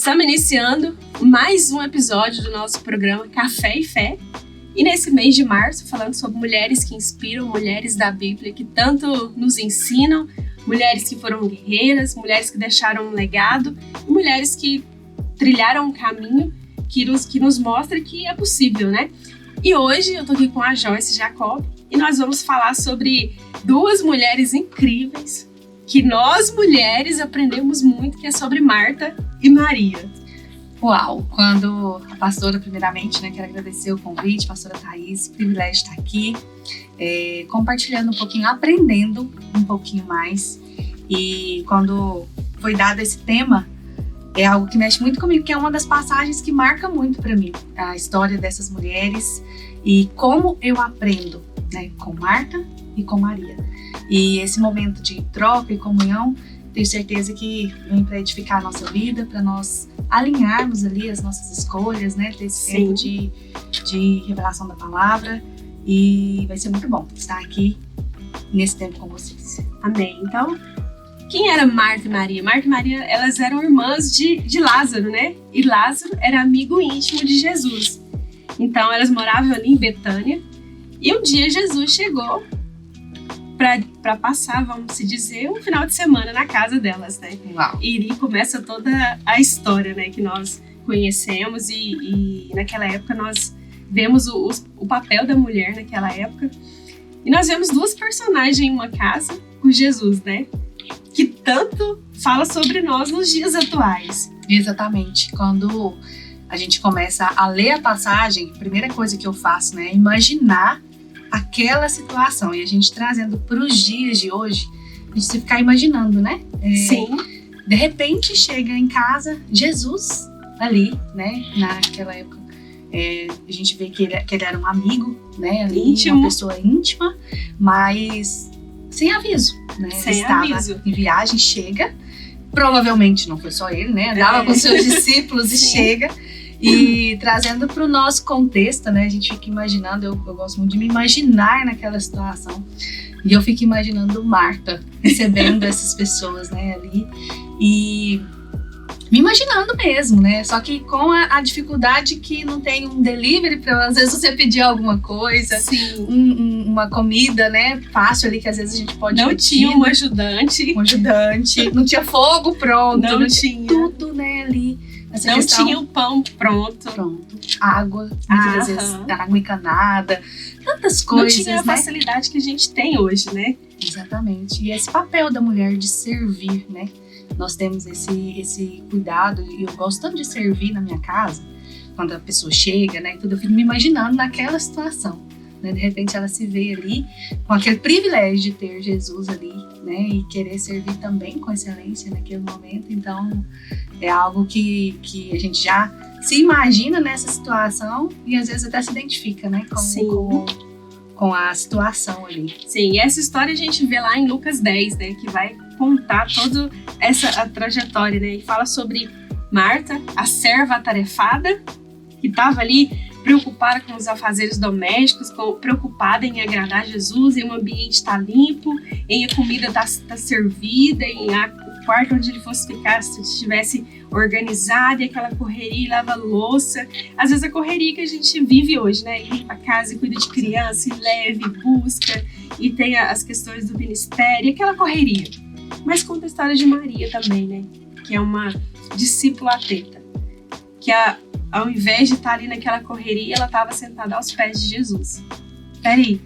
Estamos iniciando mais um episódio do nosso programa Café e Fé. E nesse mês de março, falando sobre mulheres que inspiram, mulheres da Bíblia que tanto nos ensinam, mulheres que foram guerreiras, mulheres que deixaram um legado, e mulheres que trilharam um caminho que nos mostra que é possível, né? E hoje eu tô aqui com a Joyce Jacob e nós vamos falar sobre duas mulheres incríveis que nós mulheres aprendemos muito, que é sobre Marta e Maria. Uau! Quando a pastora, primeiramente, quero agradecer o convite, pastora Thaís, privilégio estar aqui, compartilhando um pouquinho, aprendendo um pouquinho mais. E quando foi dado esse tema, é algo que mexe muito comigo, que é uma das passagens que marca muito para mim, a história dessas mulheres e como eu aprendo, com Marta e com Maria. E esse momento de troca e comunhão, tenho certeza que vem para edificar a nossa vida, para nós alinharmos ali as nossas escolhas, ter esse tempo de revelação da palavra. E vai ser muito bom estar aqui nesse tempo com vocês. Amém. Então, quem era Marta e Maria? Marta e Maria, elas eram irmãs de Lázaro, né? E Lázaro era amigo íntimo de Jesus. Então, elas moravam ali em Betânia. E um dia Jesus chegou para passar, vamos se dizer, um final de semana na casa delas, né? Uau. E ali começa toda a história, que nós conhecemos e naquela época nós vemos o papel da mulher naquela época. E nós vemos duas personagens em uma casa com Jesus, que tanto fala sobre nós nos dias atuais. Exatamente. Quando a gente começa a ler a passagem, a primeira coisa que eu faço, é imaginar aquela situação. E a gente trazendo para os dias de hoje, a gente se ficar imaginando, Sim. De repente chega em casa Jesus ali, naquela época. A gente vê que ele era um amigo, ali, íntimo. Uma pessoa íntima, mas sem aviso, Sem ele estava aviso. em viagem, chega, provavelmente não foi só ele, andava com seus discípulos e chega. E trazendo para o nosso contexto, a gente fica imaginando, eu gosto muito de me imaginar naquela situação, e eu fico imaginando Marta recebendo essas pessoas, ali, e me imaginando mesmo, Só que com a dificuldade que não tem um delivery para às vezes você pedir alguma coisa, uma comida, fácil ali que às vezes a gente pode não pedir. Tinha um ajudante, não tinha fogo pronto, não tinha tudo, ali. Essa não questão, tinha o pão pronto. Água, muitas vezes água encanada, tantas coisas. Não tinha a facilidade que a gente tem hoje, Exatamente. E esse papel da mulher de servir, Nós temos esse cuidado, e eu gosto tanto de servir na minha casa, quando a pessoa chega, e tudo, eu fico me imaginando naquela situação. De repente ela se vê ali com aquele privilégio de ter Jesus ali, e querer servir também com excelência naquele momento. Então é algo que a gente já se imagina nessa situação e às vezes até se identifica, com a situação ali. Sim, e essa história a gente vê lá em Lucas 10, que vai contar toda a trajetória, e fala sobre Marta, a serva atarefada, que estava ali preocupada com os afazeres domésticos, preocupada em agradar Jesus, em um ambiente estar limpo, em a comida estar servida, em o quarto onde ele fosse ficar se estivesse organizado, e aquela correria, lava louça. Às vezes a correria que a gente vive hoje, ir limpa a casa e cuida de criança, e leva e busca, e tem as questões do ministério, e aquela correria. Mas conta a história de Maria também, que é uma discípula atenta, que ao invés de estar ali naquela correria, ela estava sentada aos pés de Jesus. Peraí,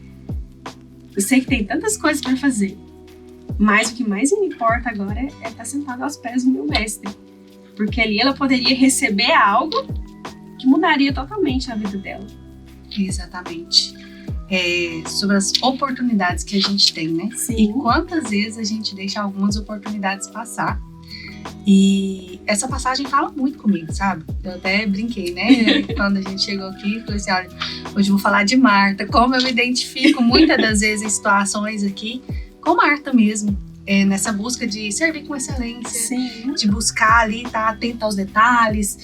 eu sei que tem tantas coisas para fazer, mas o que mais me importa agora é estar sentada aos pés do meu mestre. Porque ali ela poderia receber algo que mudaria totalmente a vida dela. Exatamente. Sobre as oportunidades que a gente tem, Sim. E quantas vezes a gente deixa algumas oportunidades passar. E essa passagem fala muito comigo, sabe? Eu até brinquei, Quando a gente chegou aqui, falei assim, olha, hoje eu vou falar de Marta, como eu me identifico muitas das vezes em situações aqui com Marta mesmo, nessa busca de servir com excelência, Sim. de buscar ali, estar atenta aos detalhes.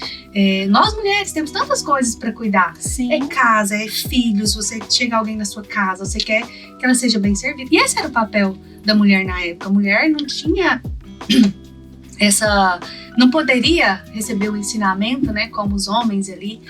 Nós mulheres temos tantas coisas para cuidar. Sim. É casa, é filhos, você chega alguém na sua casa, você quer que ela seja bem servida. E esse era o papel da mulher na época. A mulher não tinha essa não poderia receber o ensinamento, né, como os homens ali,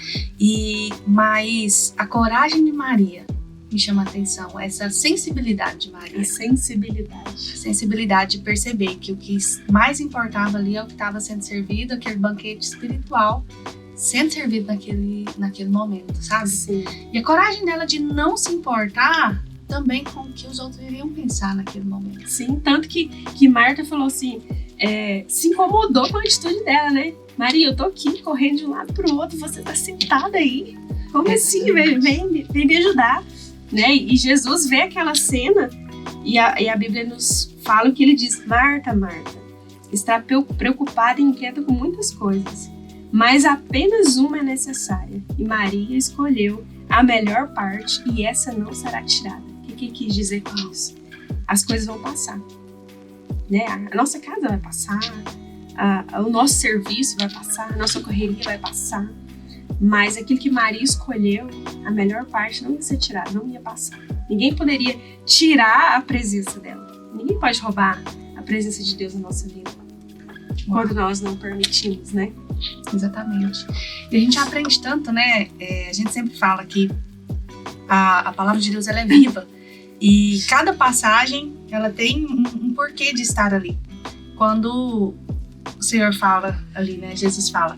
mas a coragem de Maria me chama a atenção, essa sensibilidade de Maria. A sensibilidade. Sensibilidade de perceber que o que mais importava ali é o que estava sendo servido, aquele banquete espiritual sendo servido naquele momento, sabe? Sim. E a coragem dela de não se importar também com o que os outros iriam pensar naquele momento. Sim, tanto que Marta falou assim, se incomodou com a atitude dela, né? Maria, eu tô aqui correndo de um lado pro outro, você tá sentada aí. Como assim? Vem me ajudar. Né? E Jesus vê aquela cena e a Bíblia nos fala o que ele diz: Marta, Marta, está preocupada e inquieta com muitas coisas, mas apenas uma é necessária, e Maria escolheu a melhor parte e essa não será tirada. O que quis dizer com isso? As coisas vão passar, né? A nossa casa vai passar, o nosso serviço vai passar, a nossa correria vai passar, mas aquilo que Maria escolheu, a melhor parte não ia ser tirada, não ia passar. Ninguém poderia tirar a presença dela. Ninguém pode roubar a presença de Deus na nossa vida quando nós não permitimos, né? Exatamente. E a gente aprende tanto, né? A gente sempre fala que a palavra de Deus ela é viva e cada passagem ela tem um porquê de estar ali. Quando o Senhor fala ali, né? Jesus fala: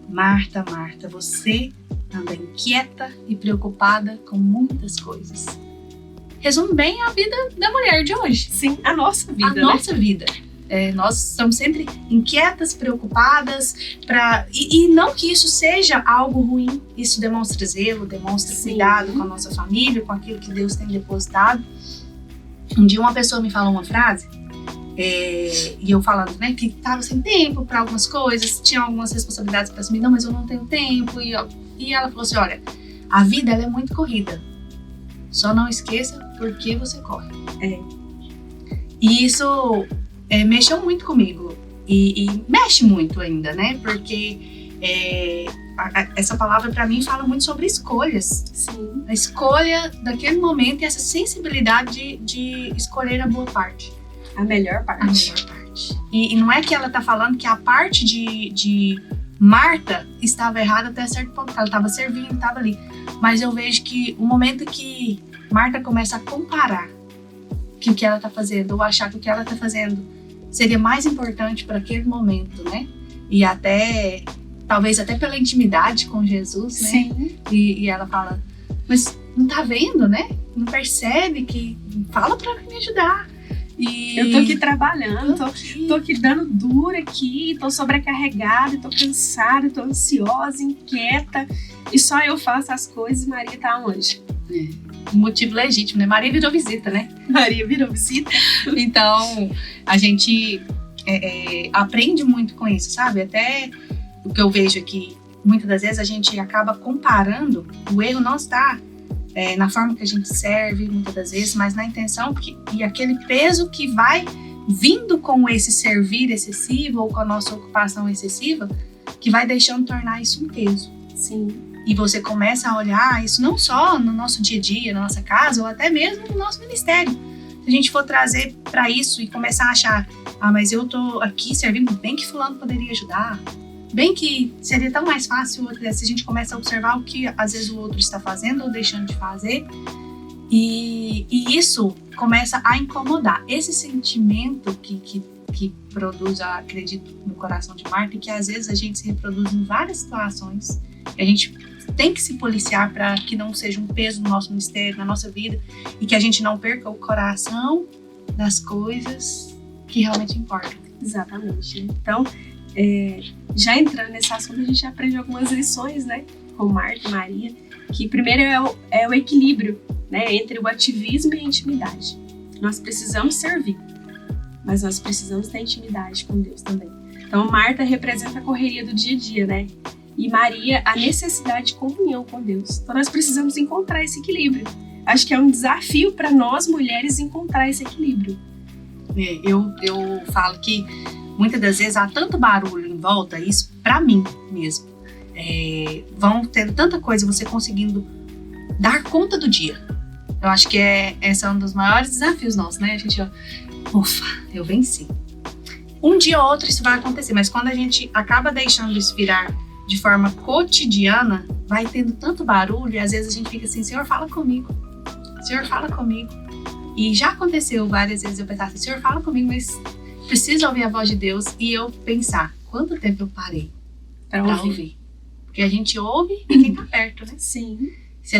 Marta, Marta, você anda inquieta e preocupada com muitas coisas. Resume bem a vida da mulher de hoje. Sim, a nossa vida. A nossa vida. Nós estamos sempre inquietas, preocupadas, e não que isso seja algo ruim. Isso demonstra zelo, demonstra cuidado com a nossa família, com aquilo que Deus tem depositado. Um dia uma pessoa me falou uma frase, e eu falando, né, que estava sem tempo para algumas coisas, tinha algumas responsabilidades para assumir, não, mas eu não tenho tempo. E ela falou assim: olha, a vida ela é muito corrida, só não esqueça por que você corre. E isso mexeu muito comigo e mexe muito ainda, né, porque essa palavra para mim fala muito sobre escolhas. Sim. A escolha daquele momento e essa sensibilidade de escolher a boa parte. A melhor parte. A melhor parte. E não é que ela tá falando que a parte de Marta estava errada até certo ponto, ela estava servindo, estava ali. Mas eu vejo que o momento que Marta começa a comparar que o que ela tá fazendo, ou achar que o que ela tá fazendo seria mais importante para aquele momento, né? E até, talvez até pela intimidade com Jesus, né? Sim. E ela fala: mas não tá vendo, né? Não percebe que fala para me ajudar. Eu tô aqui trabalhando, tô aqui dando duro aqui, tô sobrecarregada, tô cansada, tô ansiosa, inquieta, e só eu faço as coisas e Maria tá onde? Um motivo legítimo, né? Maria virou visita, né? Maria virou visita. Então, a gente aprende muito com isso, sabe? Até o que eu vejo aqui, muitas das vezes a gente acaba comparando, o erro não está na forma que a gente serve, muitas das vezes, mas na intenção e aquele peso que vai vindo com esse servir excessivo ou com a nossa ocupação excessiva, que vai deixando tornar isso um peso. Sim. E você começa a olhar isso não só no nosso dia a dia, na nossa casa, ou até mesmo no nosso ministério. Se a gente for trazer para isso e começar a achar: mas eu tô aqui servindo, bem que fulano poderia ajudar, bem que seria tão mais fácil se a gente começa a observar o que às vezes o outro está fazendo ou deixando de fazer, e isso começa a incomodar. Esse sentimento que produz, acredito, no coração de Marta, e que às vezes a gente se reproduz em várias situações, a gente tem que se policiar para que não seja um peso no nosso ministério, na nossa vida, e que a gente não perca o coração das coisas que realmente importam. Exatamente. Então, já entrando nesse assunto, a gente aprende algumas lições, né, com Marta e Maria, que primeiro é o equilíbrio, né, entre o ativismo e a intimidade. Nós precisamos servir, mas nós precisamos ter intimidade com Deus também. Então, Marta representa a correria do dia a dia, né, e Maria a necessidade de comunhão com Deus. Então, nós precisamos encontrar esse equilíbrio. Acho que é um desafio para nós mulheres encontrar esse equilíbrio. Eu falo que muitas das vezes há tanto barulho em volta, isso para mim mesmo. Vão tendo tanta coisa, você conseguindo dar conta do dia. Eu acho que esse é um dos maiores desafios nossos, né? A gente, ufa, eu venci. um dia ou outro isso vai acontecer, mas quando a gente acaba deixando isso virar de forma cotidiana, vai tendo tanto barulho e às vezes a gente fica assim, Senhor, fala comigo. Senhor, fala comigo. E já aconteceu várias vezes eu pensar assim, Senhor, fala comigo, mas preciso ouvir a voz de Deus e eu pensar, quanto tempo eu parei para ouvir? Porque a gente ouve quem tá perto, né? Sim. Se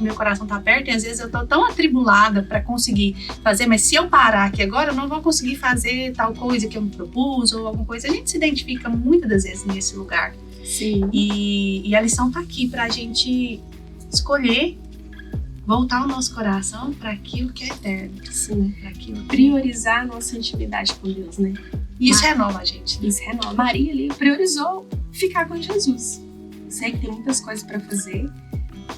meu coração tá perto, e às vezes eu tô tão atribulada para conseguir fazer, mas se eu parar aqui agora, eu não vou conseguir fazer tal coisa que eu me propus ou alguma coisa. A gente se identifica muitas das vezes nesse lugar. Sim. E a lição tá aqui pra gente escolher voltar o nosso coração para aquilo que é eterno. Sim. Para aquilo priorizar a nossa intimidade com Deus, né? E isso renova a gente. Né? Isso renova. Maria ali priorizou ficar com Jesus. Sei que tem muitas coisas para fazer,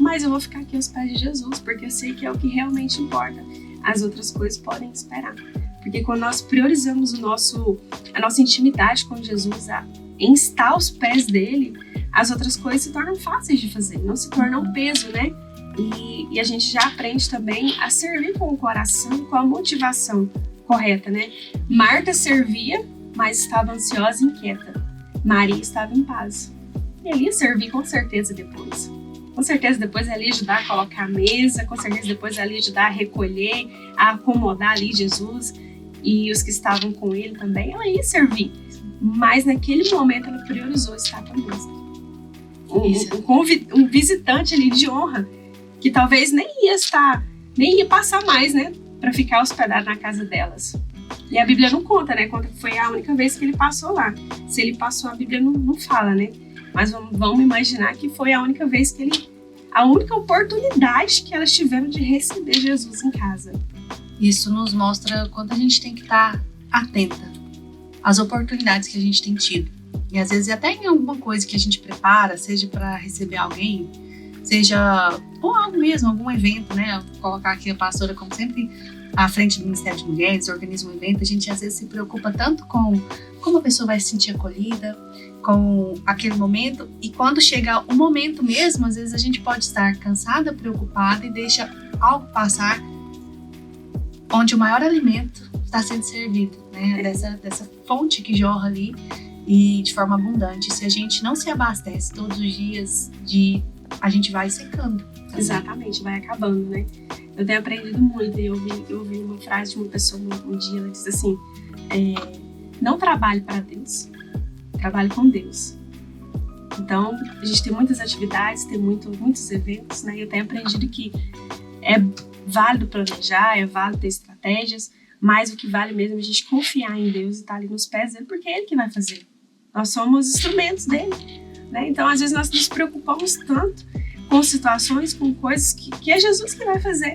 mas eu vou ficar aqui aos pés de Jesus, porque eu sei que é o que realmente importa. As outras coisas podem esperar. Porque quando nós priorizamos a nossa intimidade com Jesus, em estar aos pés dele, as outras coisas se tornam fáceis de fazer, não se tornam um peso, né? E a gente já aprende também a servir com o coração, com a motivação correta, né? Marta servia, mas estava ansiosa e inquieta. Maria estava em paz. E ela ia servir com certeza depois. Com certeza depois ela ia ajudar a colocar a mesa, com certeza depois ela ia ajudar a recolher, a acomodar ali Jesus e os que estavam com ele também. Ela ia servir, mas naquele momento ela priorizou estar com Deus. Um visitante ali de honra, que talvez nem ia passar mais, né, para ficar hospedado na casa delas. E a Bíblia não conta, né, quando foi a única vez que ele passou lá. Se ele passou, a Bíblia não fala, né? Mas vamos imaginar que foi a única vez a única oportunidade que elas tiveram de receber Jesus em casa. Isso nos mostra quanto a gente tem que estar atenta às oportunidades que a gente tem tido. E às vezes até em alguma coisa que a gente prepara, seja para receber alguém, seja ou algo mesmo, algum evento, né? Vou colocar aqui a pastora como sempre à frente do Ministério de Mulheres, organiza um evento, a gente às vezes se preocupa tanto com como a pessoa vai se sentir acolhida, com aquele momento, e quando chega o momento mesmo, às vezes a gente pode estar cansada, preocupada e deixa algo passar onde o maior alimento está sendo servido, né? Dessa fonte que jorra ali e de forma abundante. Se a gente não se abastece todos os dias, a gente vai secando. Também. Exatamente, vai acabando, né? Eu tenho aprendido muito, e eu ouvi uma frase de uma pessoa um dia, ela disse assim, não trabalhe para Deus, trabalhe com Deus. Então, a gente tem muitas atividades, tem muitos eventos, né? Eu tenho aprendido que é válido planejar, é válido ter estratégias, mas o que vale mesmo é a gente confiar em Deus e estar ali nos pés dele, porque é ele que vai fazer. Nós somos instrumentos dele, né? Então, às vezes, nós nos preocupamos tanto com situações, com coisas que é Jesus que vai fazer.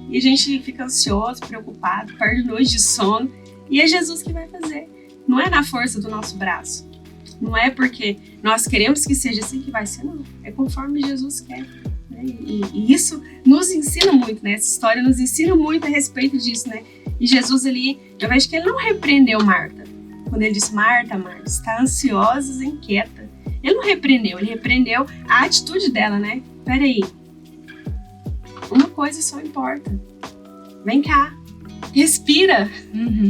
E a gente fica ansioso, preocupado, perde noite de sono, e é Jesus que vai fazer. Não é na força do nosso braço. Não é porque nós queremos que seja assim que vai ser, não. É conforme Jesus quer. Né? E isso nos ensina muito, né? Essa história nos ensina muito a respeito disso, né? E Jesus ali, eu vejo que ele não repreendeu Marta. Quando ele disse, Marta, está ansiosa e inquieta. Ele não repreendeu, ele repreendeu a atitude dela, né? Peraí, uma coisa só importa. Vem cá, respira,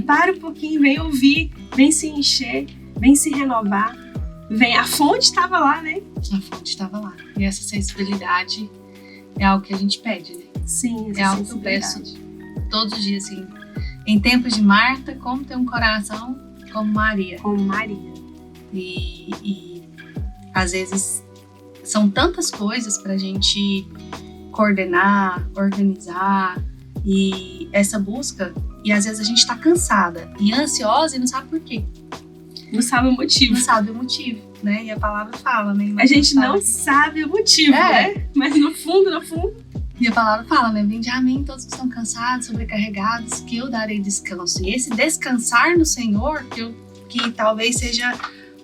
para um pouquinho, vem ouvir, vem se encher, vem se renovar. A fonte estava lá, né? A fonte estava lá. E essa sensibilidade é algo que a gente pede, né? Sim, é algo que eu peço todos os dias, assim. Em tempos de Marta, como ter um coração como Maria. Como Maria. E às vezes são tantas coisas pra gente coordenar, organizar, e essa busca, e às vezes a gente tá cansada e ansiosa e não sabe por quê. Não sabe o motivo. Não sabe o motivo, né? E a palavra fala, né? A gente não sabe o motivo, né? Mas no fundo... E a palavra fala, né? Vinde a mim todos que estão cansados, sobrecarregados, que eu darei descanso. E esse descansar no Senhor, que talvez seja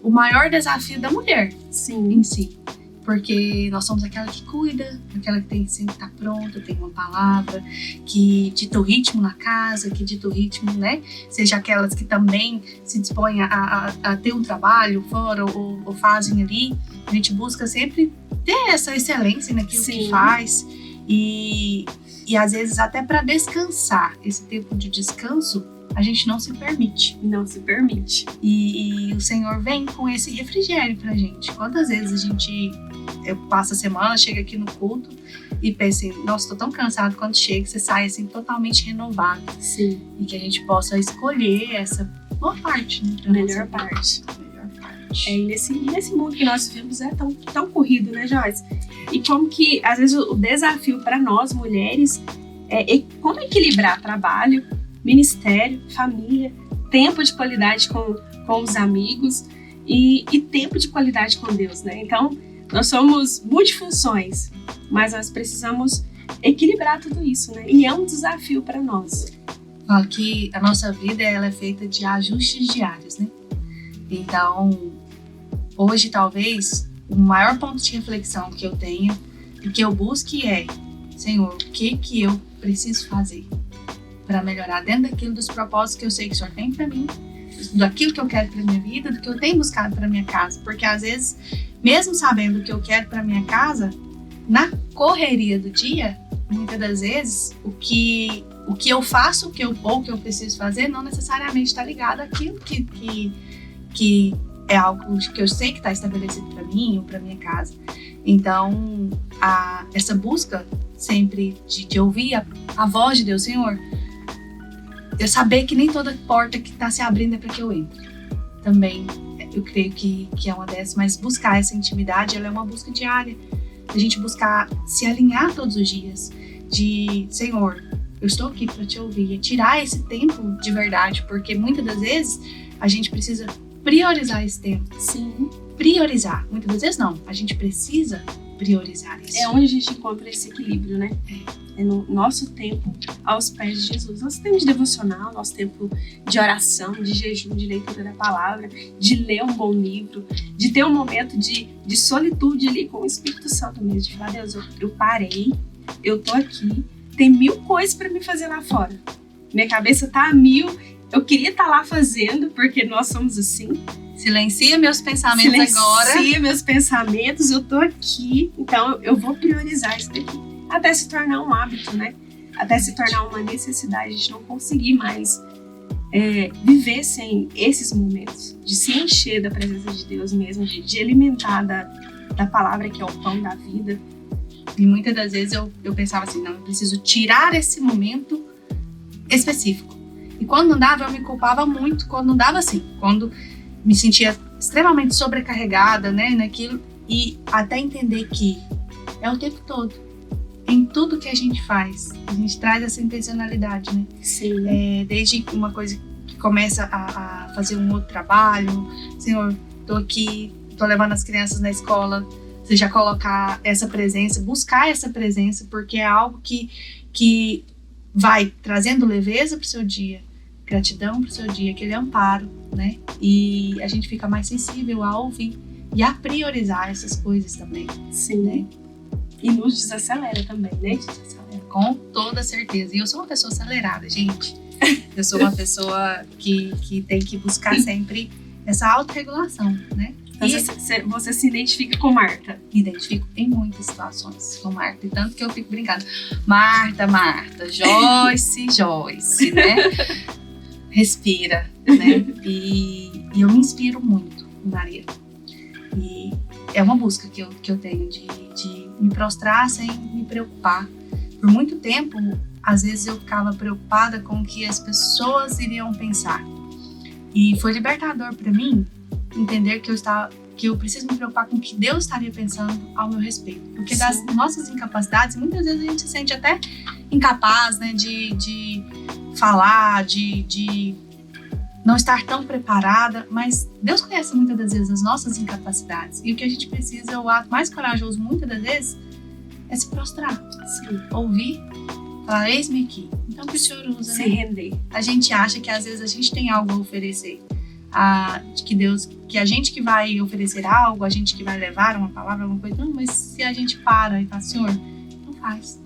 o maior desafio da mulher. Sim. Em si. Porque nós somos aquela que cuida, aquela que tem que sempre estar pronta, tem uma palavra, que dita o ritmo na casa, que dita o ritmo, né? Seja aquelas que também se dispõem a ter um trabalho fora ou fazem ali. A gente busca sempre ter essa excelência naquilo que faz. E às vezes até para descansar, esse tempo de descanso a gente não se permite. Não se permite. E o Senhor vem com esse refrigério pra gente. Quantas vezes eu passo a semana, chego aqui no culto e penso assim, nossa, tô tão cansado, quando chega, você sai assim totalmente renovado. Sim. E que a gente possa escolher essa boa parte, né? Melhor parte. E nesse mundo que nós vivemos é tão corrido, né, Joyce? E como que, às vezes, o desafio para nós, mulheres, é como equilibrar trabalho, ministério, família, tempo de qualidade com os amigos e tempo de qualidade com Deus, né? Então, nós somos multifunções, mas nós precisamos equilibrar tudo isso, né? E é um desafio para nós. Falo que a nossa vida ela é feita de ajustes diários, né? Então, hoje talvez o maior ponto de reflexão que eu tenha e que eu busque é, Senhor, o que eu preciso fazer para melhorar dentro daquilo dos propósitos que eu sei que o Senhor tem para mim, daquilo que eu quero para minha vida, do que eu tenho buscado para minha casa, porque às vezes, mesmo sabendo o que eu quero para minha casa, na correria do dia, muitas das vezes o que eu faço, o que eu preciso fazer, não necessariamente está ligado àquilo que é algo que eu sei que está estabelecido para mim ou para minha casa. Então, essa busca sempre de ouvir a voz de Deus, Senhor, eu saber que nem toda porta que está se abrindo é para que eu entre. Também, eu creio que é uma dessas, mas buscar essa intimidade, ela é uma busca diária. A gente buscar se alinhar todos os dias, de, Senhor, eu estou aqui para te ouvir, tirar esse tempo de verdade, porque muitas das vezes a gente precisa priorizar esse tempo. Sim. Priorizar. Muitas das vezes não. A gente precisa priorizar isso. É onde a gente encontra esse equilíbrio, né? É no nosso tempo aos pés de Jesus. Nosso tempo de devocional, nosso tempo de oração, de jejum, de leitura da palavra, de ler um bom livro, de ter um momento de solitude ali com o Espírito Santo mesmo. De falar, Deus, eu parei, eu tô aqui, tem 1000 coisas para me fazer lá fora. Minha cabeça tá a 1000, eu queria estar lá fazendo, porque nós somos assim. Silencia meus pensamentos agora. Silencia meus pensamentos, eu tô aqui, então eu vou priorizar isso daqui. Até se tornar um hábito, né? Até se tornar uma necessidade, a gente não conseguir mais viver sem esses momentos, de se encher da presença de Deus mesmo, de alimentar da palavra que é o pão da vida. E muitas das vezes eu pensava assim, não, eu preciso tirar esse momento específico. E quando não dava, eu me culpava muito, quando não dava assim, quando me sentia extremamente sobrecarregada, né, naquilo, e até entender que é o tempo todo, em tudo que a gente faz, a gente traz essa intencionalidade, né? Sim. Desde uma coisa que começa a fazer um outro trabalho, Senhor, tô aqui, tô levando as crianças na escola, você já colocar essa presença, buscar essa presença, porque é algo que vai trazendo leveza pro seu dia, gratidão pro seu dia, aquele amparo, né? E a gente fica mais sensível a ouvir e a priorizar essas coisas também. Sim. Né? E nos desacelera também, né? Desacelera, com toda certeza. E eu sou uma pessoa acelerada, gente. Eu sou uma pessoa que tem que buscar sempre essa autorregulação, né? Então, você se identifica com Marta? Me identifico em muitas situações com Marta. E tanto que eu fico brincando. Marta, Joyce, né? Respira, né? E eu me inspiro muito em Maria. E é uma busca que eu tenho de me prostrar sem me preocupar. Por muito tempo, às vezes eu ficava preocupada com o que as pessoas iriam pensar. E foi libertador para mim entender que eu preciso me preocupar com o que Deus estaria pensando ao meu respeito. Porque das nossas incapacidades, muitas vezes a gente se sente até incapaz, né, de falar, de não estar tão preparada, mas Deus conhece muitas das vezes as nossas incapacidades. E o que a gente precisa, o ato mais corajoso muitas das vezes, é se prostrar. Sim. Ouvir, falar, eis-me aqui. Então que o Senhor usa, se render. A gente acha que às vezes a gente tem algo a oferecer. Que a gente que vai oferecer algo, a gente que vai levar uma palavra, alguma coisa, não, mas se a gente para e fala, Senhor, não faz.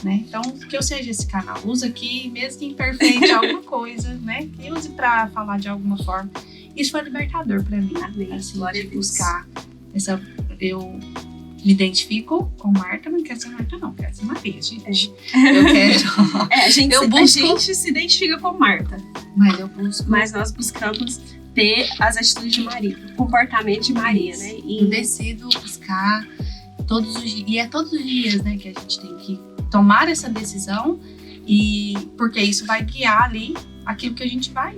Né? Então, que eu seja esse canal, usa aqui, mesmo que imperfeito, alguma coisa, né? Que use para falar de alguma forma. Isso foi libertador para mim, Amém. assim, de buscar me identifico com Marta, mas não quero ser Marta, não, quero ser Maria, gente. Eu quero. A gente se identifica com Marta. Mas eu busco. Mas nós buscamos ter as atitudes de Maria, o comportamento de Maria, né? E eu decido buscar todos os dias. E é todos os dias, né, que a gente tem que tomar essa decisão, e porque isso vai guiar ali aquilo que a gente vai,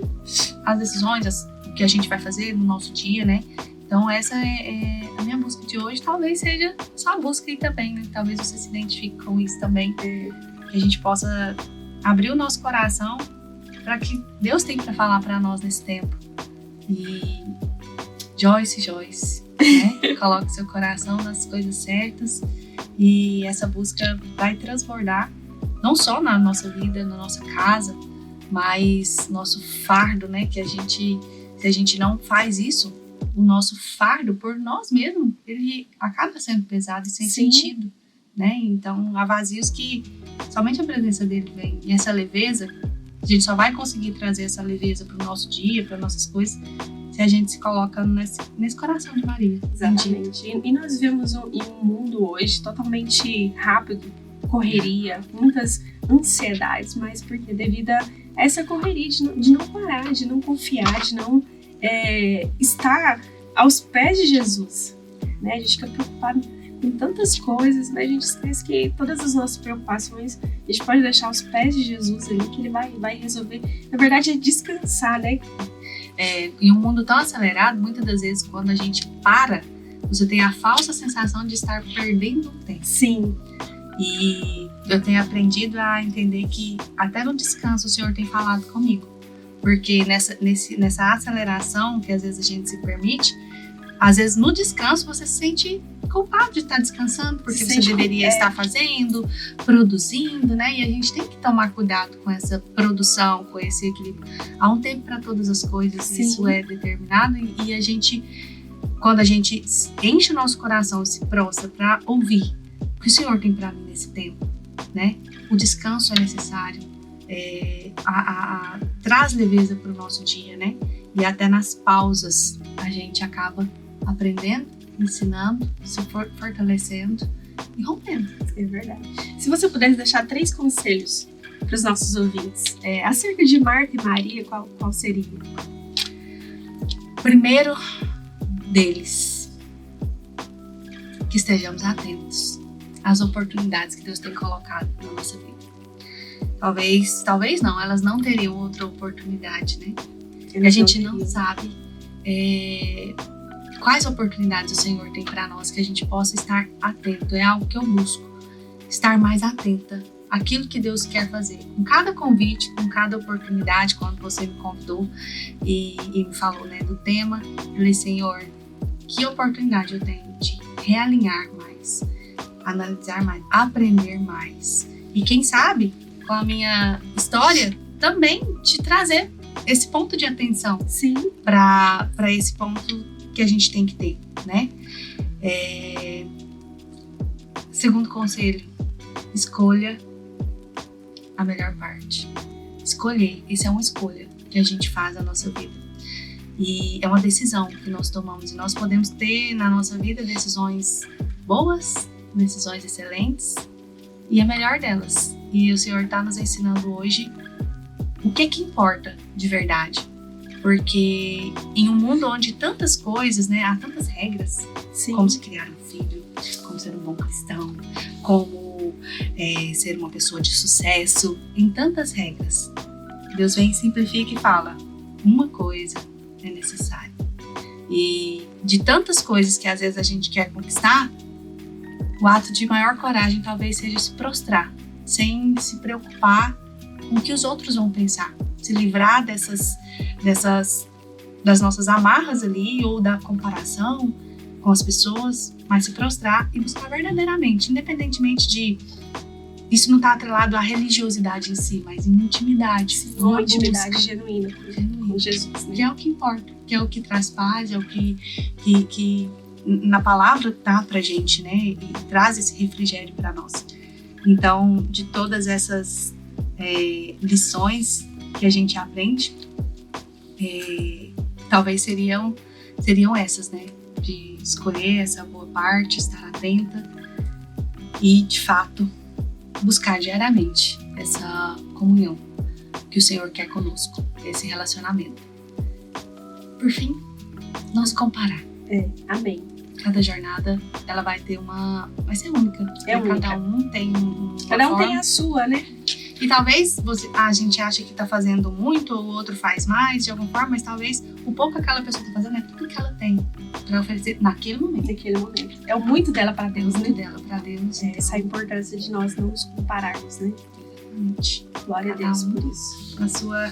as decisões, o que a gente vai fazer no nosso dia, né? Então essa é a minha busca de hoje. Talvez seja sua busca aí também, né? Talvez você se identifique com isso também, que a gente possa abrir o nosso coração para que Deus tem para falar para nós nesse tempo. E Joyce, né? Coloque seu coração nas coisas certas, e essa busca vai transbordar não só na nossa vida, na nossa casa, mas nosso fardo, né? Que se a gente não faz isso, o nosso fardo por nós mesmos, ele acaba sendo pesado e sem sentido, né? Então, há vazios que somente a presença dele vem. E essa leveza, a gente só vai conseguir trazer essa leveza para o nosso dia, para nossas coisas, se a gente se coloca nesse coração de Maria. Exatamente. E nós vivemos em um mundo hoje totalmente rápido, correria, muitas ansiedades, mas porque devido a essa correria de não parar, de não confiar, de não estar aos pés de Jesus, né? A gente fica preocupado com tantas coisas, mas a gente esquece que todas as nossas preocupações a gente pode deixar aos pés de Jesus ali, que ele vai resolver. Na verdade é descansar, né? Em um mundo tão acelerado, muitas das vezes quando a gente para, você tem a falsa sensação de estar perdendo tempo. Sim. E eu tenho aprendido a entender que até no descanso o Senhor tem falado comigo. Porque nessa aceleração que às vezes a gente se permite, às vezes no descanso você se sente culpado de estar descansando, porque você deveria estar fazendo, produzindo, né? E a gente tem que tomar cuidado com essa produção, com esse equilíbrio. Há um tempo para todas as coisas, isso é determinado, e a gente, quando a gente enche o nosso coração, se prostra para ouvir o que o Senhor tem para mim nesse tempo, né? O descanso é necessário. Traz leveza para o nosso dia, né? E até nas pausas a gente acaba aprendendo, ensinando, se fortalecendo e rompendo. É verdade. Se você pudesse deixar 3 conselhos para os nossos ouvintes acerca de Marta e Maria, qual seria? Primeiro deles, que estejamos atentos às oportunidades que Deus tem colocado na nossa vida. Talvez não, elas não teriam outra oportunidade, né? A gente não sabe quais oportunidades o Senhor tem para nós, que a gente possa estar atento. É algo que eu busco, estar mais atenta àquilo que Deus quer fazer. Com cada convite, com cada oportunidade, quando você me convidou e me falou, né, do tema, eu falei, Senhor, que oportunidade eu tenho de realinhar mais, analisar mais, aprender mais. E quem sabe, com a minha história, também te trazer esse ponto de atenção, sim, para esse ponto que a gente tem que ter, né? Segundo conselho, escolha a melhor parte. Escolher, isso é uma escolha que a gente faz na nossa vida. E é uma decisão que nós tomamos. E nós podemos ter na nossa vida decisões boas, decisões excelentes, e a melhor delas. E o Senhor está nos ensinando hoje o que importa de verdade. Porque em um mundo onde tantas coisas, né, há tantas regras, sim, como se criar um filho, como ser um bom cristão, como ser uma pessoa de sucesso, em tantas regras, Deus vem, simplifica e fala, uma coisa é necessária. E de tantas coisas que às vezes a gente quer conquistar, o ato de maior coragem talvez seja se prostrar, sem se preocupar com o que os outros vão pensar, se livrar das nossas amarras ali, ou da comparação com as pessoas, mas se prostrar e buscar verdadeiramente, independentemente de... Isso não está atrelado à religiosidade em si, mas em intimidade. Uma intimidade genuína com Jesus, né? Que é o que importa, que é o que traz paz, é o que na palavra dá pra gente, né? E traz esse refrigério para nós. Então, de todas essas lições que a gente aprende, talvez seriam essas, né? De escolher essa boa parte, estar atenta e, de fato, buscar diariamente essa comunhão que o Senhor quer conosco, esse relacionamento. Por fim, não se comparar. Amém. Cada jornada, ela vai ser única. Única. Cada um tem Cada um tem a sua, né? E talvez a gente ache que tá fazendo muito, o outro faz mais, de alguma forma, mas talvez o pouco que aquela pessoa tá fazendo é tudo que ela tem para oferecer naquele momento. É o muito dela para Deus, Muito né? dela para Deus. Essa é a importância de nós não nos compararmos, né? Exatamente. Glória a Deus por isso. Na sua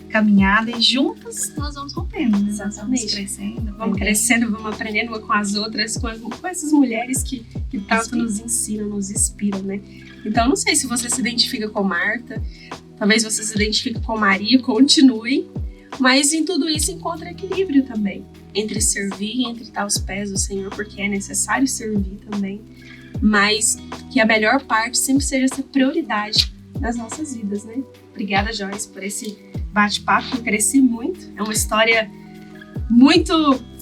caminhada, e juntas nós vamos rompendo, né? Exatamente. Vamos crescendo. Vamos crescendo, vamos aprendendo uma com as outras, com essas mulheres que tanto nos ensinam, nos inspiram, né? Então, não sei se você se identifica com Marta, talvez você se identifique com Maria, continue, mas em tudo isso encontra equilíbrio também, entre servir e entre estar aos pés do Senhor, porque é necessário servir também, mas que a melhor parte sempre seja essa prioridade nas nossas vidas, né? Obrigada, Joyce, por esse bate-papo, eu cresci muito, é uma história muito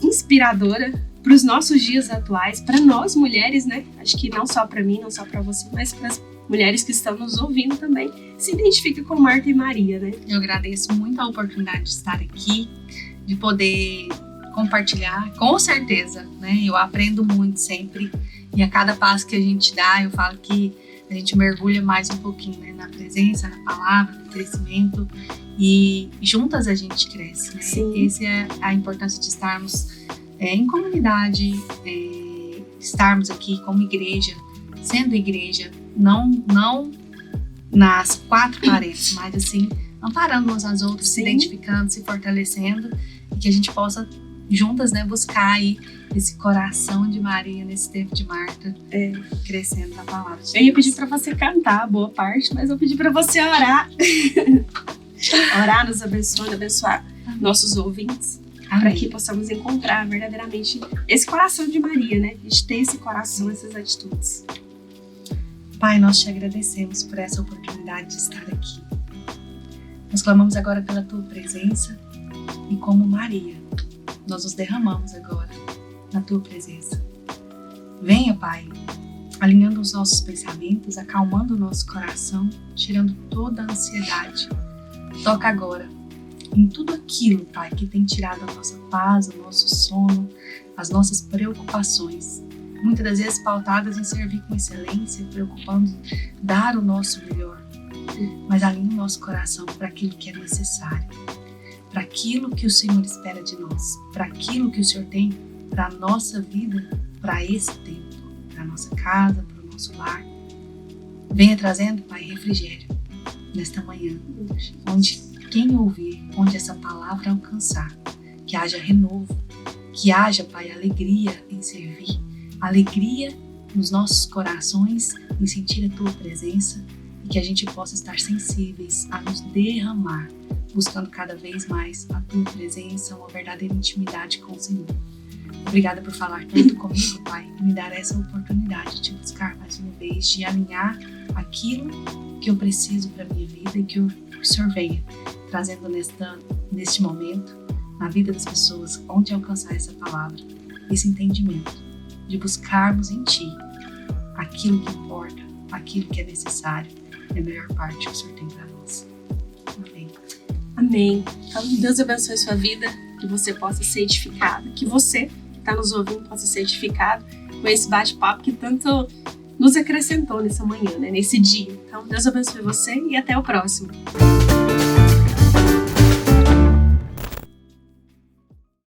inspiradora para os nossos dias atuais, para nós mulheres, né? Acho que não só para mim, não só para você, mas para as mulheres que estão nos ouvindo também, se identifiquem com Marta e Maria, né? Eu agradeço muito a oportunidade de estar aqui, de poder compartilhar, com certeza, né? Eu aprendo muito sempre, e a cada passo que a gente dá, eu falo que a gente mergulha mais um pouquinho, né? Na presença, na palavra, no crescimento, e juntas a gente cresce, né? Sim. Essa é a importância de estarmos em comunidade, estarmos aqui como igreja, sendo igreja, não nas quatro paredes, mas assim, amparando umas às outras, se identificando, se fortalecendo, e que a gente possa juntas, né, buscar aí esse coração de Maria nesse tempo de Marta, crescendo na palavra de Deus. Eu ia pedir para você cantar a boa parte, mas eu pedi para você orar. Orar, nos abençoando, abençoar nossos ouvintes, para que possamos encontrar verdadeiramente esse coração de Maria, né? A gente ter esse coração, essas atitudes. Pai, nós te agradecemos por essa oportunidade de estar aqui. Nós clamamos agora pela tua presença e como Maria, nós nos derramamos agora na tua presença. Venha, Pai, alinhando os nossos pensamentos, acalmando o nosso coração, tirando toda a ansiedade. Toca agora em tudo aquilo, Pai, que tem tirado a nossa paz, o nosso sono, as nossas preocupações. Muitas das vezes pautadas em servir com excelência, preocupando dar o nosso melhor. Mas alinha o nosso coração para aquilo que é necessário, para aquilo que o Senhor espera de nós, para aquilo que o Senhor tem para a nossa vida, para esse tempo, para a nossa casa, para o nosso lar. Venha trazendo, Pai, refrigério nesta manhã, onde quem ouvir, onde essa palavra alcançar, que haja renovo, que haja, Pai, alegria em servir, alegria nos nossos corações em sentir a Tua presença, e que a gente possa estar sensíveis a nos derramar, buscando cada vez mais a Tua presença, uma verdadeira intimidade com o Senhor. Obrigada por falar tanto comigo, Pai, e me dar essa oportunidade de buscar mais uma vez, de alinhar aquilo que eu preciso para a minha vida e que o Senhor venha trazendo neste momento, na vida das pessoas, onde alcançar essa palavra, esse entendimento, de buscarmos em Ti aquilo que importa, aquilo que é necessário, e a melhor parte que o Senhor tem para nós. Amém. Amém. Então, Deus abençoe a sua vida, que você possa ser edificado, que você que está nos ouvindo possa ser edificado com esse bate-papo que tanto nos acrescentou nessa manhã, né, nesse dia. Então, Deus abençoe você e até o próximo.